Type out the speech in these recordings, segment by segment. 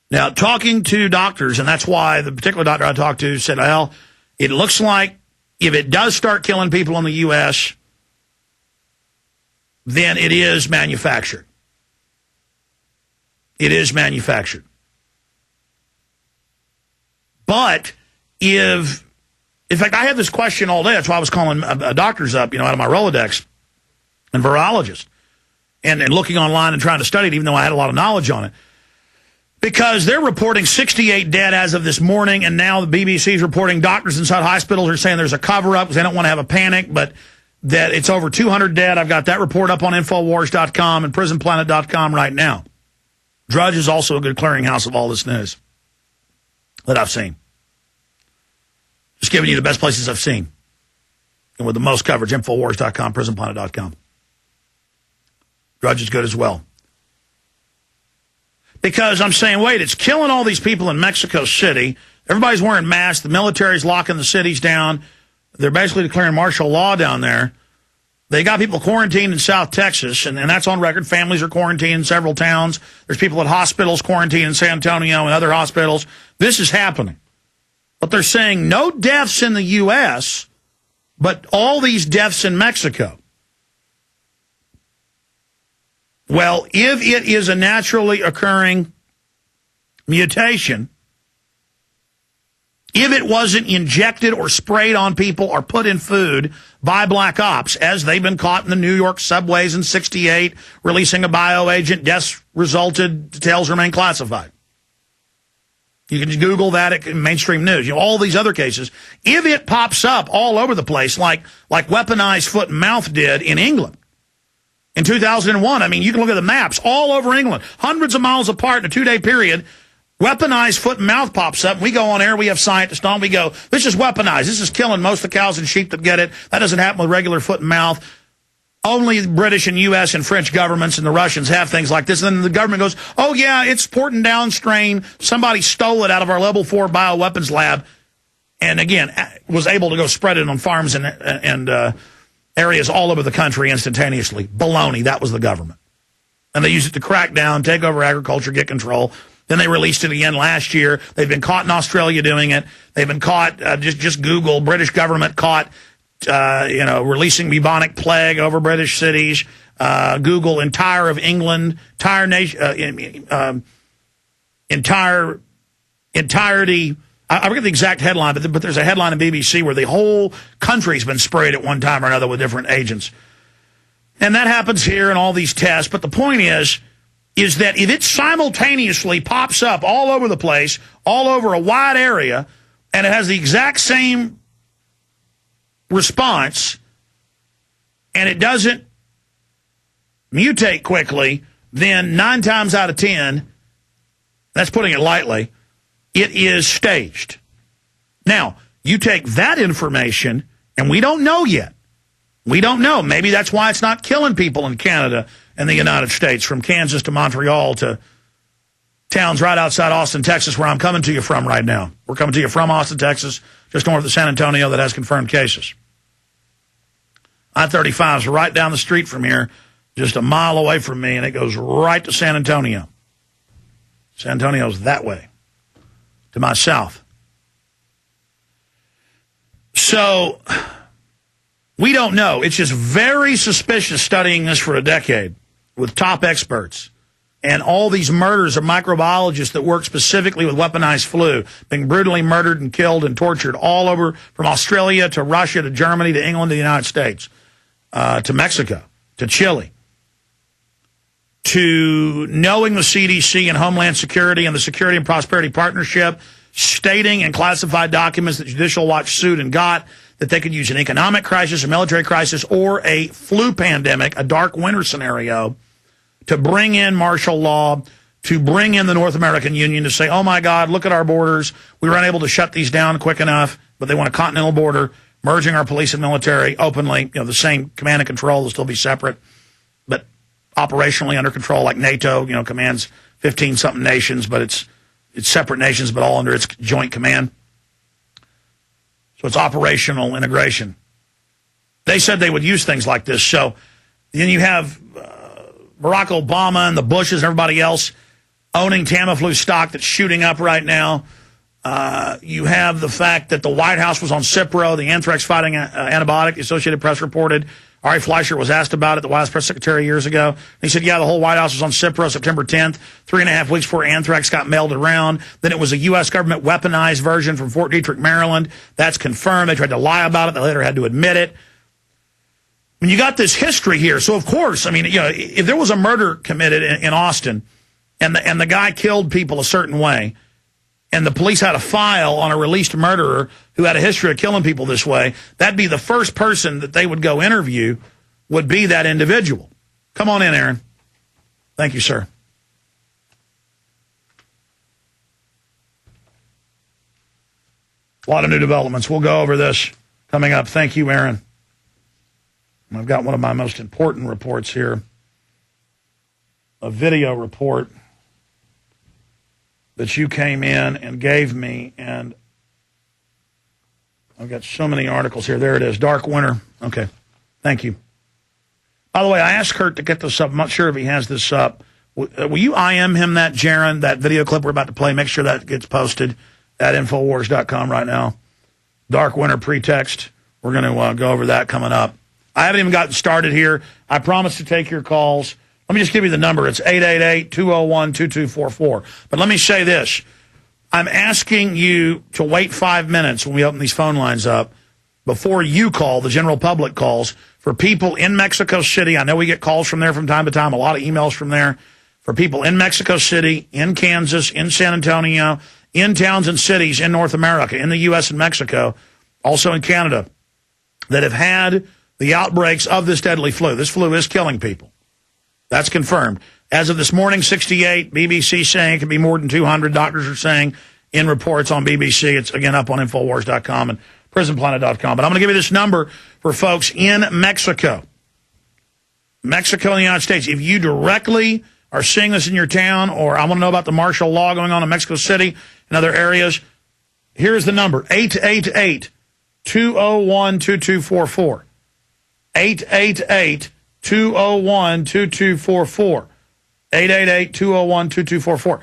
Now, talking to doctors, and that's why the particular doctor I talked to said, well, it looks like if it does start killing people in the U.S., then it is manufactured. It is manufactured. But in fact, I had this question all day. That's why I was calling doctors up, out of my Rolodex and virologists and looking online and trying to study it, even though I had a lot of knowledge on it. Because they're reporting 68 dead as of this morning, and now the BBC is reporting doctors inside hospitals are saying there's a cover-up because they don't want to have a panic, but that it's over 200 dead. I've got that report up on Infowars.com and PrisonPlanet.com right now. Drudge is also a good clearinghouse of all this news that I've seen. Just giving you the best places I've seen. And with the most coverage, Infowars.com, PrisonPlanet.com. Drudge is good as well. Because I'm saying, wait, it's killing all these people in Mexico City. Everybody's wearing masks. The military's locking the cities down. They're basically declaring martial law down there. They got people quarantined in South Texas, and that's on record. Families are quarantined in several towns. There's people at hospitals quarantined in San Antonio and other hospitals. This is happening. But they're saying no deaths in the U.S., but all these deaths in Mexico. Well, if it is a naturally occurring mutation, if it wasn't injected or sprayed on people or put in food by black ops, as they've been caught in the New York subways in '68, releasing a bioagent, deaths resulted, details remain classified. You can Google that at mainstream news. All these other cases. If it pops up all over the place, like weaponized foot and mouth did in England, in 2001, I mean, you can look at the maps all over England, hundreds of miles apart in a 2-day period. Weaponized foot and mouth pops up. We go on air. We have scientists on. We go, this is weaponized. This is killing most of the cows and sheep that get it. That doesn't happen with regular foot and mouth. Only British and U.S. and French governments and the Russians have things like this. And then the government goes, oh, yeah, it's Porton Down strain. Somebody stole it out of our level 4 bioweapons lab. And, again, was able to go spread it on farms and areas all over the country instantaneously. Baloney. That was the government. And they used it to crack down, take over agriculture, get control. Then they released it again last year. They've been caught in Australia doing it. They've been caught, just Google, British government caught, releasing bubonic plague over British cities. Google entire of England, entire nation, entirety. I forget the exact headline, but there's a headline in BBC where the whole country's been sprayed at one time or another with different agents. And that happens here in all these tests. But the point is that if it simultaneously pops up all over the place, all over a wide area, and it has the exact same response, and it doesn't mutate quickly, then 9 times out of 10, that's putting it lightly, it is staged. Now, you take that information, and we don't know yet. We don't know. Maybe that's why it's not killing people in Canada and the United States, from Kansas to Montreal to towns right outside Austin, Texas, where I'm coming to you from right now. We're coming to you from Austin, Texas, just north of San Antonio, that has confirmed cases. I-35 is right down the street from here, just a mile away from me, and it goes right to San Antonio. San Antonio's that way, to my south. So we don't know. It's just very suspicious studying this for a decade with top experts. And all these murders of microbiologists that work specifically with weaponized flu, being brutally murdered and killed and tortured all over, from Australia to Russia to Germany to England to the United States, to Mexico, to Chile, to knowing the CDC and Homeland Security and the Security and Prosperity Partnership, stating in classified documents that Judicial Watch sued and got that they could use an economic crisis, a military crisis, or a flu pandemic, a dark winter scenario, to bring in martial law, to bring in the North American Union to say, oh, my God, look at our borders. We were unable to shut these down quick enough, but they want a continental border, merging our police and military openly, the same command and control will still be separate, but operationally under control, like NATO, commands 15-something nations, but it's separate nations, but all under its joint command. So it's operational integration. They said they would use things like this. So then you have Barack Obama and the Bushes and everybody else owning Tamiflu stock that's shooting up right now. You have the fact that the White House was on Cipro, the anthrax-fighting antibiotic. The Associated Press reported. Ari Fleischer was asked about it, the White House press secretary, years ago. He said, yeah, the whole White House was on Cipro September 10th, 3.5 weeks before anthrax got mailed around. Then it was a U.S. government weaponized version from Fort Detrick, Maryland. That's confirmed. They tried to lie about it. They later had to admit it. I mean, you got this history here. So, of course, I mean, you know, if there was a murder committed in Austin and the guy killed people a certain way, and the police had a file on a released murderer who had a history of killing people this way, that'd be the first person that they would go interview would be that individual. Come on in, Aaron. Thank you, sir. A lot of new developments. We'll go over this coming up. Thank you, Aaron. I've got one of my most important reports here, a video report that you came in and gave me, and I've got so many articles here. There it is, Dark Winter. Okay, thank you. By the way, I asked Kurt to get this up. I'm not sure if he has this up. Will you IM him that, Jaron, that video clip we're about to play? Make sure that gets posted at Infowars.com right now. Dark Winter pretext. We're going to go over that coming up. I haven't even gotten started here. I promise to take your calls. Let me just give you the number. It's 888-201-2244. But let me say this. I'm asking you to wait 5 minutes when we open these phone lines up before you call, the general public calls, for people in Mexico City. I know we get calls from there from time to time, a lot of emails from there. For people in Mexico City, in Kansas, in San Antonio, in towns and cities in North America, in the U.S. and Mexico, also in Canada, that have had the outbreaks of this deadly flu. This flu is killing people. That's confirmed. As of this morning, 68, BBC saying it could be more than 200. Doctors are saying in reports on BBC. It's, again, up on Infowars.com and PrisonPlanet.com. But I'm going to give you this number for folks in Mexico. Mexico and the United States. If you directly are seeing this in your town, or I want to know about the martial law going on in Mexico City and other areas, here's the number, 888-201-2244. 888-201-2244. 888-201-2244.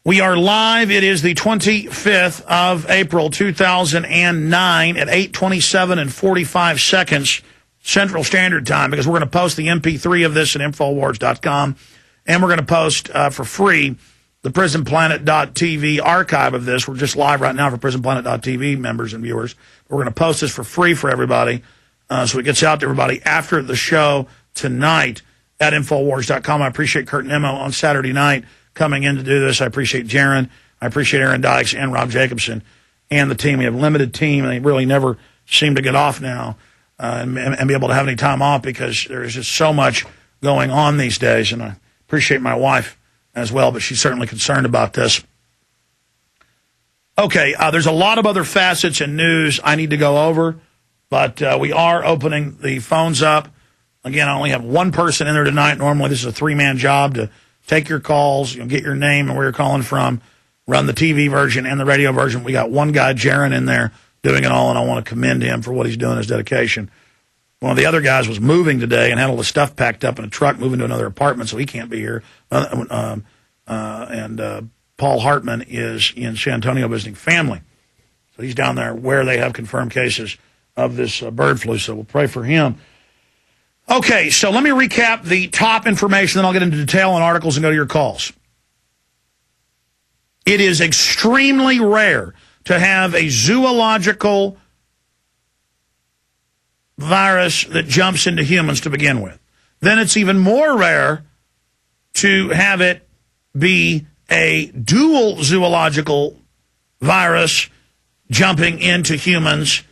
We are live. It is the 25th of April, 2009 at 8:27 and 45 seconds Central Standard Time, because we're going to post the MP3 of this at Infowars.com, and we're going to post for free the PrisonPlanet.tv archive of this. We're just live right now for PrisonPlanet.tv members and viewers. We're going to post this for free for everybody, so it gets out to everybody after the show tonight at Infowars.com. I appreciate Kurt Nimmo on Saturday night coming in to do this. I appreciate Jaron. I appreciate Aaron Dykes and Rob Jacobson and the team. We have a limited team, and they really never seem to get off now and be able to have any time off, because there is just so much going on these days. And I appreciate my wife as well, but she's certainly concerned about this. Okay, there's a lot of other facets and news I need to go over, but we are opening the phones up. Again, I only have one person in there tonight. Normally, this is a three-man job to take your calls, get your name and where you're calling from, run the TV version and the radio version. We got one guy, Jaron, in there doing it all, and I want to commend him for what he's doing, his dedication. One of the other guys was moving today and had all the stuff packed up in a truck, moving to another apartment, so he can't be here. And Paul Hartman is in San Antonio visiting family. So he's down there where they have confirmed cases of this bird flu, so we'll pray for him. Okay, so let me recap the top information, then I'll get into detail on articles and go to your calls. It is extremely rare to have a zoological virus that jumps into humans to begin with. Then it's even more rare to have it be a dual zoological virus jumping into humans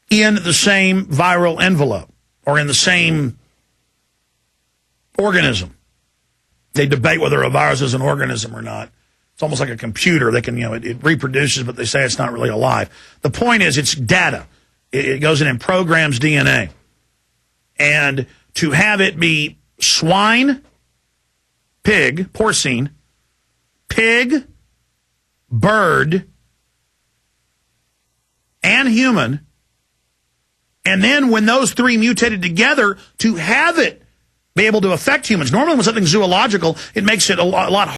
in the same viral envelope or in the same organism. They debate whether a virus is an organism or not. It's almost like a computer. They can, it reproduces, but they say it's not really alive. The point is, it's data. It goes in and programs DNA. And to have it be swine, pig, porcine, pig, bird, and human, and then when those three mutated together, to have it be able to affect humans. Normally when something's zoological, it makes it a lot